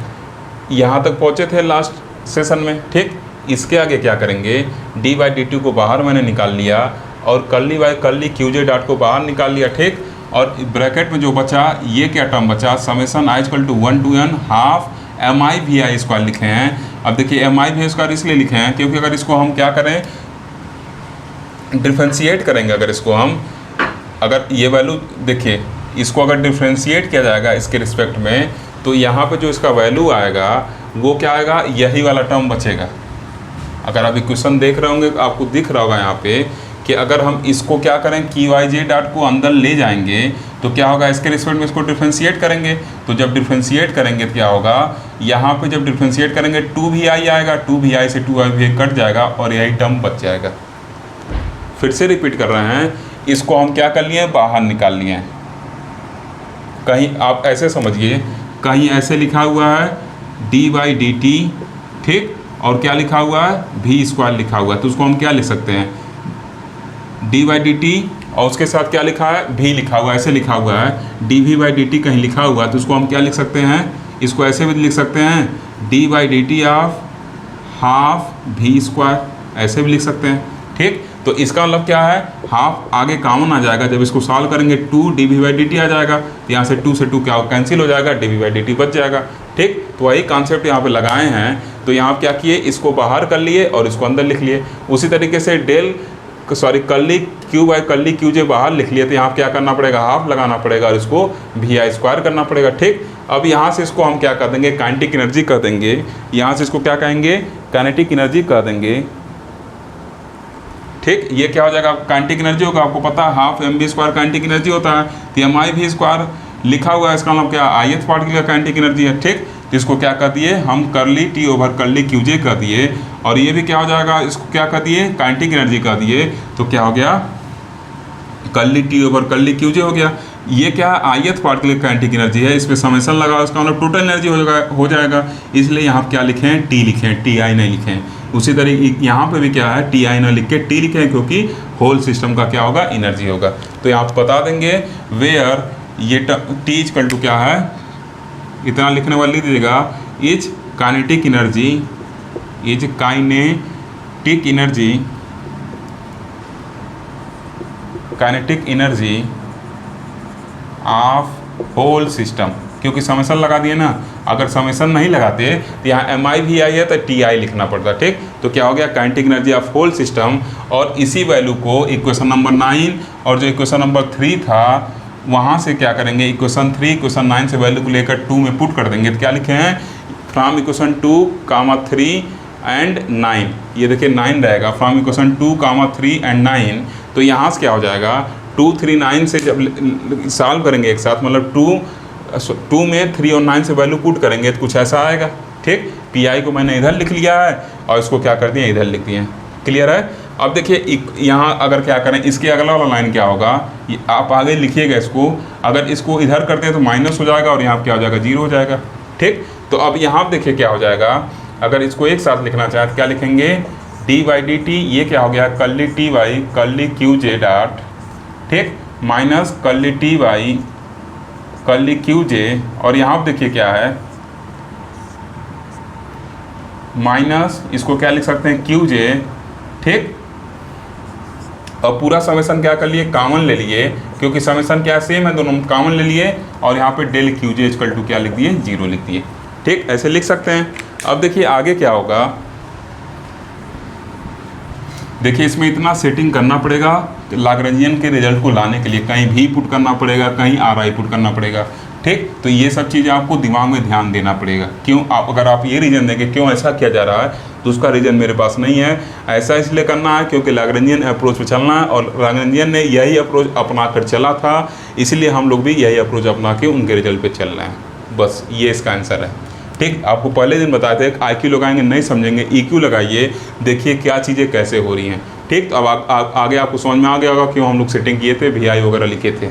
यहाँ तक पहुँचे थे लास्ट सेशन में, ठीक। इसके आगे क्या करेंगे, डी बाई डी टी को बाहर मैंने निकाल लिया और curly by curly QJ dot को बाहर निकाल लिया, ठीक। और ब्रैकेट में जो बचा, ये क्या टर्म बचा, summation i equal to 1 to n half m i v i square लिखे हैं। अब देखिए m i v i square इसलिए लिखे हैं क्योंकि अगर इसको हम क्या करें, डिफ्रेंशिएट करेंगे, अगर इसको हम, अगर ये वैल्यू देखिए, इसको अगर डिफ्रेंशिएट किया जाएगा इसके रिस्पेक्ट में, तो यहाँ पे जो इसका वैल्यू आएगा वो क्या आएगा, यही वाला टर्म बचेगा। अगर आप इक्वेशन देख रहे होंगे आपको दिख रहा होगा यहाँ पे कि अगर हम इसको क्या करें, की वाई जे डॉट को अंदर ले जाएंगे तो क्या होगा, इसके रिस्पेक्ट में इसको डिफ्रेंशिएट करेंगे। तो जब डिफ्रेंशिएट करेंगे तो क्या होगा, यहाँ पे जब डिफ्रेंशिएट करेंगे 2vi आएगा, 2vi से 2i कट जाएगा और यही टर्म बच जाएगा। फिर से रिपीट कर रहे हैं, इसको हम क्या कर लिए, बाहर निकाल लिए हैं। कहीं आप ऐसे समझिए, कहीं ऐसे लिखा हुआ है डी बाई डी टी, ठीक, और क्या लिखा हुआ है, भी स्क्वायर लिखा हुआ है, तो उसको हम क्या लिख सकते हैं, डी बाई डी टी और उसके साथ क्या लिखा है, भी लिखा हुआ है, ऐसे लिखा हुआ है d we by D t कहीं लिखा हुआ है, तो उसको हम क्या लिख सकते हैं, इसको ऐसे भी लिख सकते हैं D by D T of half भी स्क्वायर, ऐसे भी लिख सकते हैं, ठीक। तो इसका मतलब क्या है, हाफ आगे कॉमन आ जाएगा, जब इसको सॉल्व करेंगे 2 D we by D T आ जाएगा, तो यहाँ से 2 से 2 क्या कैंसिल हो जाएगा, d we by D t बच जाएगा, ठीक। तो वही कॉन्सेप्ट यहाँ पे लगाए हैं। तो यहाँ क्या किए, इसको बाहर कर लिए और इसको अंदर लिख लिए। उसी तरीके से curly Q by curly Q J बाहर लिख लिए, तो यहाँ क्या करना पड़ेगा, हाफ लगाना पड़ेगा और इसको भी आई स्क्वायर करना पड़ेगा, ठीक। अब यहाँ से इसको हम क्या कर देंगे, काइनेटिक एनर्जी कर देंगे। यहाँ से इसको क्या कहेंगे, काइनेटिक एनर्जी कर देंगे, ठीक। ये क्या हो जाएगा, काइनेटिक एनर्जी होगा, आपको पता है half m v square kinetic energy होता है, तो एम आई भी स्क्वायर लिखा हुआ है, इसका मतलब क्या, आई एथ पार्टिकल का काइनेटिक एनर्जी है, ठीक। तो इसको क्या कर दिए हम, curly T over curly QJ कर दिए और ये भी क्या हो जाएगा, इसको क्या कर दिए, काइनेटिक एनर्जी कर दिए, तो क्या हो गया, curly T over curly QJ हो गया। ये क्या है, ith पार्टिकल काइनेटिक एनर्जी है, इस पर समेसन लगा, उसका मतलब टोटल एनर्जी हो जाएगा, इसलिए यहाँ क्या लिखे हैं, टी लिखे हैं, टी आई नहीं लिखे हैं। उसी तरीके यहाँ पे भी क्या है, टी आई ना लिख के टी लिखे हैं, क्योंकि होल सिस्टम का क्या होगा, एनर्जी होगा। तो यहाँ बता देंगे वेयर ये टी इक्वल टू क्या है, इतना लिखने वाले लिख दीजिएगा, is kinetic energy, is kinetic energy, kinetic energy of whole system, क्योंकि समेसन लगा दिए ना, अगर समेसन नहीं लगाते तो यहाँ एम आई भी आई है तो टी आई लिखना पड़ता, ठीक। तो क्या हो गया, kinetic energy of whole system. और इसी वैल्यू को इक्वेशन नंबर 9 और जो इक्वेशन नंबर 3 था वहाँ से क्या करेंगे, इक्वेशन 3 इक्वेशन 9 से वैल्यू को लेकर 2 में पुट कर देंगे। तो क्या लिखे हैं, फ्रॉम इक्वेशन 2, 3 एंड 9, ये देखिए 9 रहेगा, फ्रॉम इक्वेशन 2, 3 एंड 9। तो यहाँ से क्या हो जाएगा, 2, 3, 9 से जब सॉल्व करेंगे एक साथ, मतलब 2 में 3 और 9 से वैल्यू पुट करेंगे तो कुछ ऐसा आएगा, ठीक। पी आई को मैंने इधर लिख लिया है और इसको क्या कर दिया, इधर लिख दिए। क्लियर है। अब देखिए यहाँ अगर क्या करें, इसके अगला वाला लाइन क्या होगा, आप आगे लिखिएगा इसको, अगर इसको इधर करते हैं तो माइनस हो जाएगा और यहाँ क्या हो जाएगा, 0 हो जाएगा, ठीक। तो अब यहाँ देखिए क्या हो जाएगा, अगर इसको एक साथ लिखना चाहे तो क्या लिखेंगे, डी बाई डी टी, ये क्या हो गया, curly T by curly Q J dot, ठीक, minus curly T by curly Q J, और यहाँ देखिए क्या है, माइनस इसको क्या लिख सकते हैं, क्यू जे, ठीक, अब पूरा समेशन क्या कर लिए, कॉमन ले लिए, क्योंकि समेशन क्या सेम है, दोनों कॉमन ले लिए और यहाँ पे del q j equal to क्या लिख दिए, 0 लिख दिए। ठीक, ऐसे लिख सकते हैं। अब देखिए आगे क्या होगा, देखिए इसमें इतना सेटिंग करना पड़ेगा लाग्रेंजियन के रिजल्ट को लाने के लिए, कहीं भी पुट करना पड़ेगा, कहीं आर आई पुट करना पड़ेगा। ठीक, तो ये सब चीज़ें आपको दिमाग में ध्यान देना पड़ेगा। क्यों, आप अगर आप ये रीज़न देंगे क्यों ऐसा किया जा रहा है, तो उसका रीज़न मेरे पास नहीं है। ऐसा इसलिए करना है क्योंकि लाग्रेंजियन अप्रोच पे चलना है और लाग्रेंजियन ने यही अप्रोच अपना कर चला था, इसलिए हम लोग भी यही अप्रोच अपना के उनके रिजल्ट पे चल रहे हैं। बस ये इसका आंसर है। ठीक, आपको पहले दिन बताए थे IQ लगाएंगे नहीं समझेंगे, EQ लगाइए, देखिए क्या चीज़ें कैसे हो रही हैं। ठीक, तो अब आगे आपको समझ में आ गया होगा क्यों हम लोग सेटिंग किए थे, VI वगैरह लिखे थे।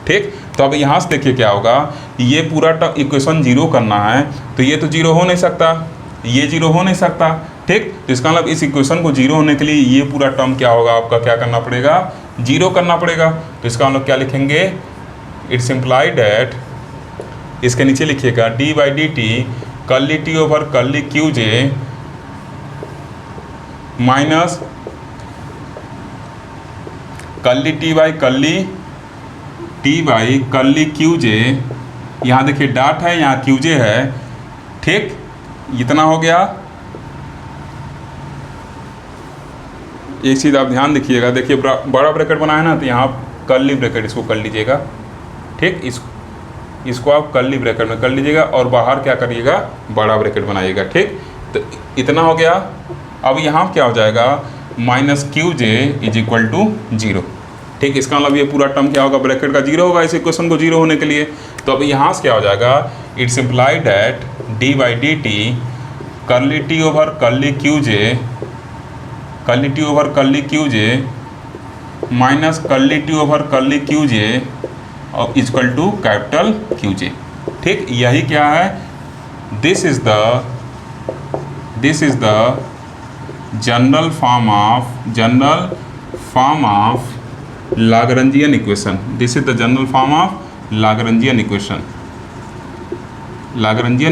ठीक, तो अब यहाँ से देखिए क्या होगा, ये पूरा इक्वेशन 0 करना है, तो ये तो 0 हो नहीं सकता, ये 0 हो नहीं सकता। ठीक, तो इसका मतलब इस इक्वेशन को 0 होने के लिए ये पूरा टर्म क्या होगा, आपका क्या करना पड़ेगा, 0 करना पड़ेगा। तो इसका मतलब क्या लिखेंगे, इट्स इम्प्लाइड डैट, इसके नीचे लिखिएगा d/dt curly T over curly Q J minus curly T by curly Q J, यहाँ देखिए डॉट है, यहाँ क्यू जे है। ठीक, इतना हो गया। एक चीज़ आप ध्यान देखिएगा, देखिए बड़ा ब्रैकेट बनाया ना, तो यहाँ कर्ली ब्रैकेट इसको कर लीजिएगा। ठीक, इसको आप कर्ली ब्रैकेट में कर लीजिएगा और बाहर क्या करिएगा, बड़ा ब्रैकेट बनाइएगा। ठीक, तो इतना हो गया। अब यहाँ क्या हो जाएगा, minus q j is equal to 0। ठीक, इसका मतलब ये पूरा टर्म क्या होगा, ब्रैकेट का 0 होगा इस इक्वेशन को 0 होने के लिए। तो अब यहाँ से क्या हो जाएगा, it's implied that d/dt curly T over curly Q J minus curly T over curly Q J और equal to capital Q J. ठीक, यही क्या है, this is the general form of Lagrangian equation. This is the general form of Lagrangian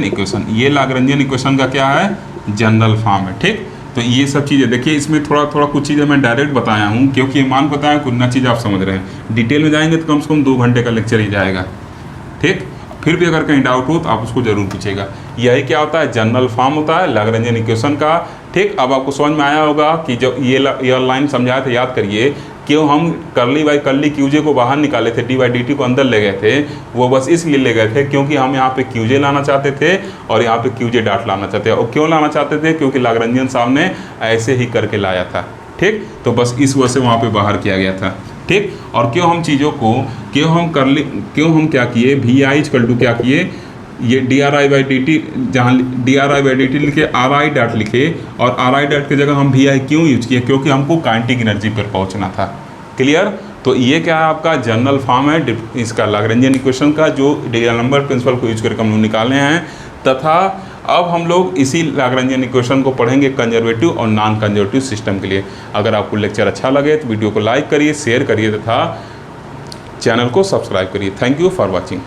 equation. ये Lagrangian equation का क्या है, general form है। ठीक, तो ये सब चीज़ें देखिए, इसमें थोड़ा कुछ चीज़ें मैं डायरेक्ट बताया हूँ क्योंकि मान को बताया, कुछ ना चीज़ आप समझ रहे हैं। डिटेल में जाएंगे तो कम से कम 2 घंटे का लेक्चर ही जाएगा। ठीक, फिर भी अगर कहीं डाउट हो तो आप उसको जरूर पूछेगा। यही क्या होता है, जनरल फॉर्म होता है लाग्रेंजियन इक्वेशन का। ठीक, अब आपको समझ में आया होगा कि जब ये लाइन समझाया था, याद करिए क्यों हम कर्ली बाई कर्ली क्यूजे को बाहर निकाले थे, d/dt को अंदर ले गए थे। वो बस इसलिए ले गए थे क्योंकि हम यहाँ पे क्यूजे लाना चाहते थे और यहाँ पे क्यूजे डॉट लाना चाहते हैं। और क्यों लाना चाहते थे, क्योंकि लाग्रेंजियन साहब ने ऐसे ही करके लाया था। ठीक, तो बस इस वजह से वहाँ पे बाहर किया गया था। ठीक, और क्यों हम चीज़ों को क्यों हम क्या किए, VI इक्वल टू क्या किए, ये dRi/dt, जहाँ dRi/dt लिखे RI डॉट लिखे और RI डॉट की जगह हम VI क्यों यूज किए, क्योंकि हमको काइनेटिक एनर्जी पर पहुँचना था। क्लियर, तो ये क्या है, आपका जनरल फॉर्म है इसका लाग्रेंजियन इक्वेशन का, जो डी-एलेम्बर्ट प्रिंसिपल को यूज करके हम लोग निकाले हैं। तथा अब हम लोग इसी लाग्रेंजियन इक्वेशन को पढ़ेंगे कंजर्वेटिव और नॉन कंजर्वेटिव सिस्टम के लिए। अगर आपको लेक्चर अच्छा लगे तो वीडियो को लाइक करिए, शेयर करिए तथा चैनल को सब्सक्राइब करिए। Thank you for watching.